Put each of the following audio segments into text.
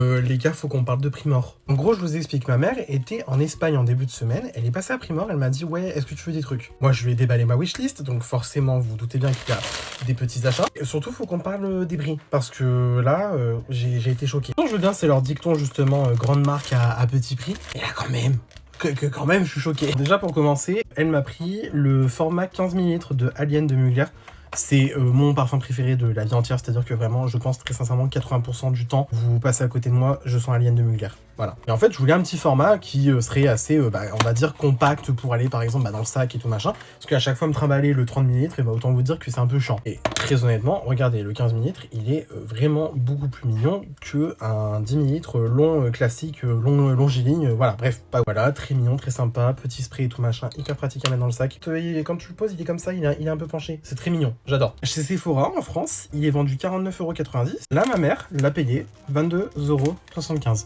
Les gars, faut qu'on parle de Primor. En gros, je vous explique, ma mère était en Espagne en début de semaine, elle est passée à Primor, elle m'a dit ouais, est-ce que tu veux des trucs? Moi, je lui ai déballé ma wishlist, donc forcément, vous vous doutez bien qu'il y a des petits achats. Et surtout, faut qu'on parle des prix, parce que là, j'ai été choqué. Donc, je veux bien, c'est leur dicton justement, grande marque à petit prix. Et là, quand même, quand même, je suis choqué. Déjà, pour commencer, elle m'a pris le format 15 ml de Alien de Mugler. C'est mon parfum préféré de la vie entière, c'est-à-dire que vraiment, je pense très sincèrement, 80% du temps, vous passez à côté de moi, je sens Alien de Mugler. Voilà. Et en fait, je voulais un petit format qui serait assez, on va dire, compact pour aller, par exemple, dans le sac et tout machin. Parce qu'à chaque fois, me trimballer le 30 ml, et autant vous dire que c'est un peu chiant. Et très honnêtement, regardez, le 15 ml, il est vraiment beaucoup plus mignon qu'un 10 ml long, classique, longiligne. Voilà, bref, voilà, très mignon, très sympa, petit spray et tout machin, hyper pratique à mettre dans le sac. Quand tu le poses, il est comme ça, il est un peu penché. C'est très mignon, j'adore. Chez Sephora, en France, il est vendu 49,90 €. Là, ma mère l'a payé 22,75 €.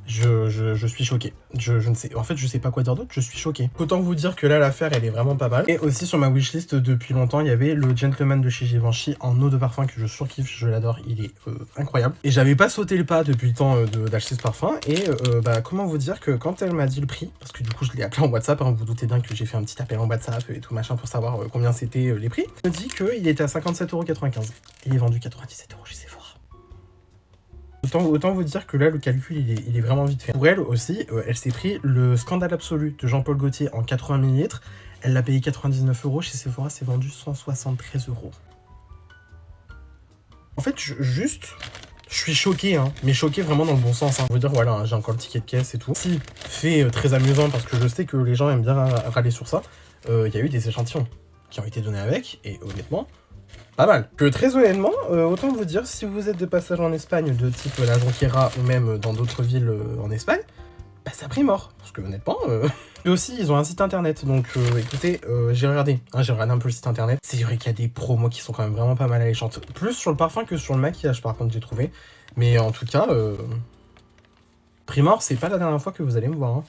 Je suis choqué. Je ne sais. En fait, je sais pas quoi dire d'autre, je suis choqué. Autant vous dire que là, l'affaire, elle est vraiment pas mal. Et aussi, sur ma wishlist, depuis longtemps, il y avait le Gentleman de chez Givenchy en eau de parfum que je surkiffe, je l'adore, il est incroyable. Et j'avais pas sauté le pas depuis le temps d'acheter ce parfum. Et comment vous dire que quand elle m'a dit le prix, parce que du coup, je l'ai appelé en WhatsApp, hein, vous vous doutez bien que j'ai fait un petit appel en WhatsApp et tout machin pour savoir combien c'était les prix, elle me dit qu'il était à 57,95 €. Il est vendu 97 € chez Sephora. Autant vous dire que là, le calcul, il est vraiment vite fait. Pour elle aussi, elle s'est pris le Scandale Absolu de Jean-Paul Gaultier en 80 ml. Elle l'a payé 99 €. Chez Sephora, c'est vendu 173 €. En fait, je suis choqué, hein, mais choqué vraiment dans le bon sens. Hein. Je veux dire, voilà, hein, j'ai encore le ticket de caisse et tout. Si, fait très amusant parce que je sais que les gens aiment bien râler sur ça, il y a eu des échantillons qui ont été donnés avec, et honnêtement, pas mal. Que très honnêtement, autant vous dire, si vous êtes de passage en Espagne, de type la Jonquera ou même dans d'autres villes en Espagne, bah ça Primor. Parce que honnêtement, eux aussi, ils ont un site internet. Donc écoutez, j'ai regardé un peu le site internet. C'est vrai qu'il y a des promos qui sont quand même vraiment pas mal alléchantes. Plus sur le parfum que sur le maquillage, par contre, j'ai trouvé. Mais en tout cas, Primor, c'est pas la dernière fois que vous allez me voir. Hein.